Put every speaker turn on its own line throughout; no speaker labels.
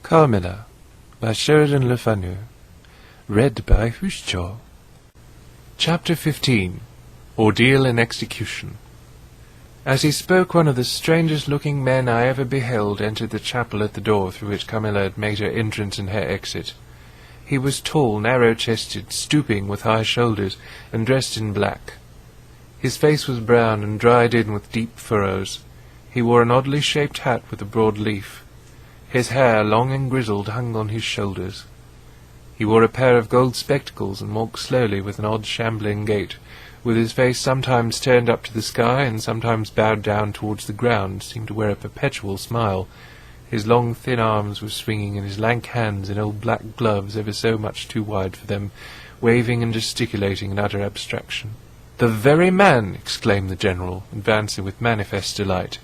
Carmilla, by Sheridan Le Fanu. Read by Hushicho. Chapter 15. Ordeal and Execution. As he spoke, one of the strangest-looking men I ever beheld entered the chapel at the door through which Carmilla had made her entrance and her exit. He was tall, narrow-chested, stooping, with high shoulders, and dressed in black. His face was brown and dried in with deep furrows. He wore an oddly shaped hat with a broad leaf. His hair, long and grizzled, hung on his shoulders. He wore a pair of gold spectacles and walked slowly with an odd shambling gait, with his face sometimes turned up to the sky and sometimes bowed down towards the ground, seemed to wear a perpetual smile. His long thin arms were swinging, and his lank hands in old black gloves, ever so much too wide for them, waving and gesticulating in utter abstraction. "The very man!" exclaimed the general, advancing with manifest delight.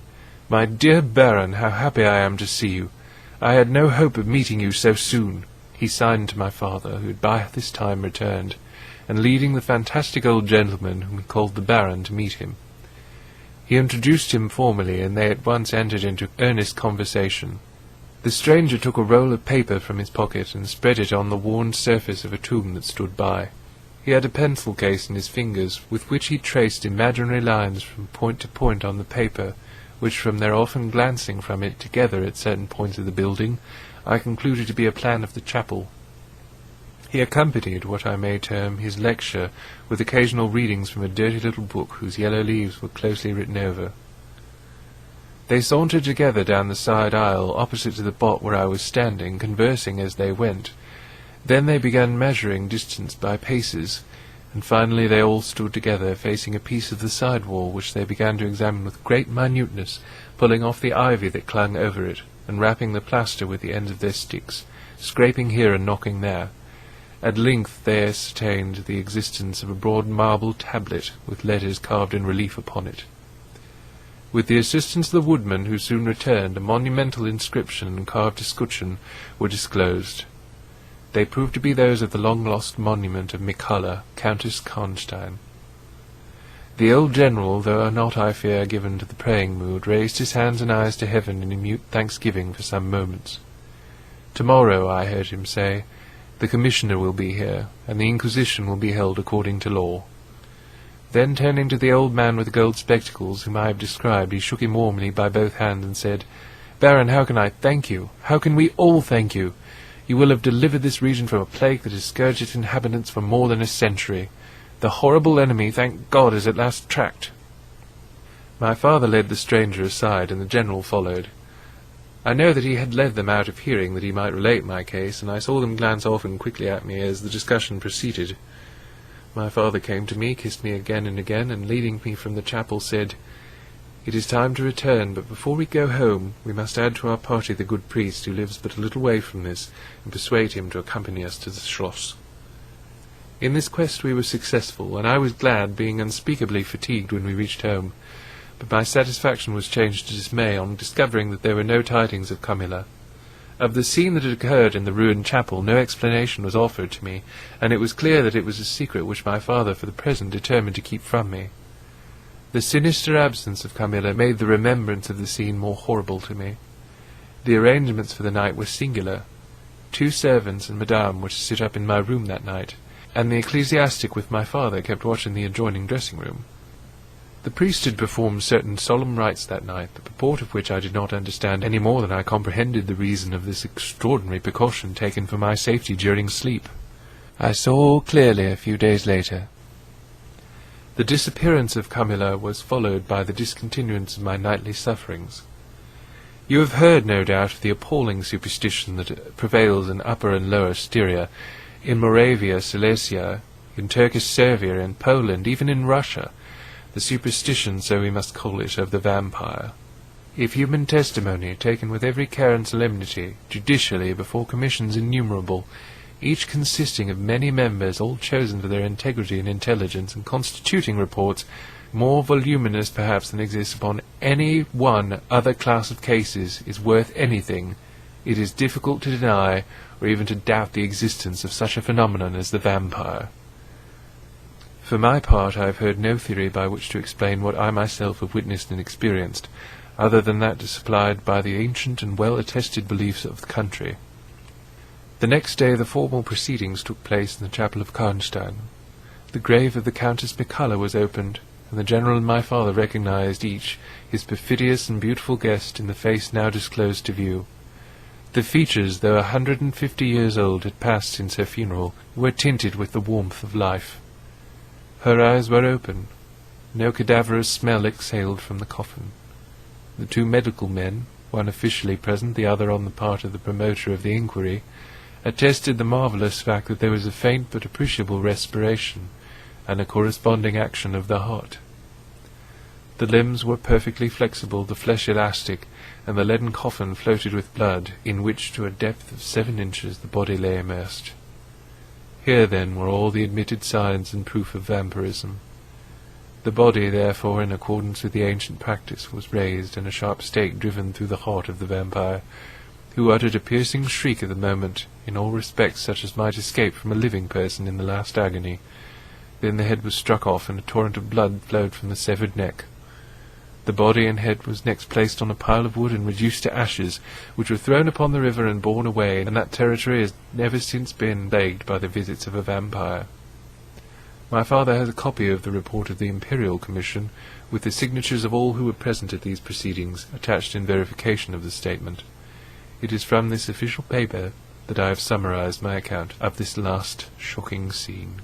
"My dear Baron, how happy I am to see you! I had no hope of meeting you so soon." He signed to my father, who had by this time returned, and leading the fantastic old gentleman, whom he called the Baron, to meet him. He introduced him formally, and they at once entered into earnest conversation. The stranger took a roll of paper from his pocket and spread it on the worn surface of a tomb that stood by. He had a pencil case in his fingers, with which he traced imaginary lines from point to point on the paper, which, from their often glancing from it together at certain points of the building, I concluded to be a plan of the chapel. He accompanied what I may term his lecture with occasional readings from a dirty little book whose yellow leaves were closely written over. They sauntered together down the side aisle opposite to the spot where I was standing, conversing as they went. Then they began measuring distance by paces, and finally they all stood together, facing a piece of the side wall, which they began to examine with great minuteness, pulling off the ivy that clung over it, and rapping the plaster with the ends of their sticks, scraping here and knocking there. At length they ascertained the existence of a broad marble tablet, with letters carved in relief upon it. With the assistance of the woodman, who soon returned, a monumental inscription and carved escutcheon were disclosed. They proved to be those of the long-lost monument of Michala, Countess Karnstein. The old general, though not, I fear, given to the praying mood, raised his hands and eyes to heaven in mute thanksgiving for some moments. "Tomorrow," I heard him say, "the commissioner will be here, and the inquisition will be held according to law." Then, turning to the old man with the gold spectacles, whom I have described, he shook him warmly by both hands and said, "Baron, how can I thank you? How can we all thank you? You will have delivered this region from a plague that has scourged its inhabitants for more than a century. The horrible enemy, thank God, is at last tracked." My father led the stranger aside, and the general followed. I know that he had led them out of hearing, that he might relate my case, and I saw them glance often quickly at me as the discussion proceeded. My father came to me, kissed me again and again, and leading me from the chapel said, "It is time to return, but before we go home we must add to our party the good priest who lives but a little way from this, and persuade him to accompany us to the schloss." In this quest we were successful, and I was glad, being unspeakably fatigued when we reached home, but my satisfaction was changed to dismay on discovering that there were no tidings of Carmilla. Of the scene that had occurred in the ruined chapel no explanation was offered to me, and it was clear that it was a secret which my father for the present determined to keep from me. The sinister absence of Carmilla made the remembrance of the scene more horrible to me. The arrangements for the night were singular. 2 servants and Madame were to sit up in my room that night, and the ecclesiastic with my father kept watch in the adjoining dressing-room. The priest had performed certain solemn rites that night, the purport of which I did not understand any more than I comprehended the reason of this extraordinary precaution taken for my safety during sleep. I saw clearly a few days later. The disappearance of Carmilla was followed by the discontinuance of my nightly sufferings. You have heard, no doubt, of the appalling superstition that prevails in Upper and Lower Styria, in Moravia, Silesia, in Turkish Servia, in Poland, even in Russia, the superstition, so we must call it, of the vampire. If human testimony, taken with every care and solemnity, judicially, before commissions innumerable, each consisting of many members, all chosen for their integrity and intelligence, and constituting reports more voluminous perhaps than exists upon any one other class of cases, is worth anything, it is difficult to deny or even to doubt the existence of such a phenomenon as the vampire. For my part, I have heard no theory by which to explain what I myself have witnessed and experienced, other than that supplied by the ancient and well-attested beliefs of the country. The next day the formal proceedings took place in the chapel of Karnstein. The grave of the Countess Mikala was opened, and the General and my father recognized each his perfidious and beautiful guest in the face now disclosed to view. The features, though 150 years old, had passed since her funeral, were tinted with the warmth of life. Her eyes were open. No cadaverous smell exhaled from the coffin. The two medical men, one officially present, the other on the part of the promoter of the inquiry, attested the marvellous fact that there was a faint but appreciable respiration, and a corresponding action of the heart. The limbs were perfectly flexible, the flesh elastic, and the leaden coffin floated with blood, in which to a depth of 7 inches the body lay immersed. Here, then, were all the admitted signs and proof of vampirism. The body, therefore, in accordance with the ancient practice, was raised, and a sharp stake driven through the heart of the vampire, who uttered a piercing shriek at the moment, in all respects such as might escape from a living person in the last agony. Then the head was struck off, and a torrent of blood flowed from the severed neck. The body and head was next placed on a pile of wood and reduced to ashes, which were thrown upon the river and borne away, and that territory has never since been plagued by the visits of a vampire. My father has a copy of the report of the Imperial Commission, with the signatures of all who were present at these proceedings, attached in verification of the statement. It is from this official paper that I have summarized my account of this last shocking scene.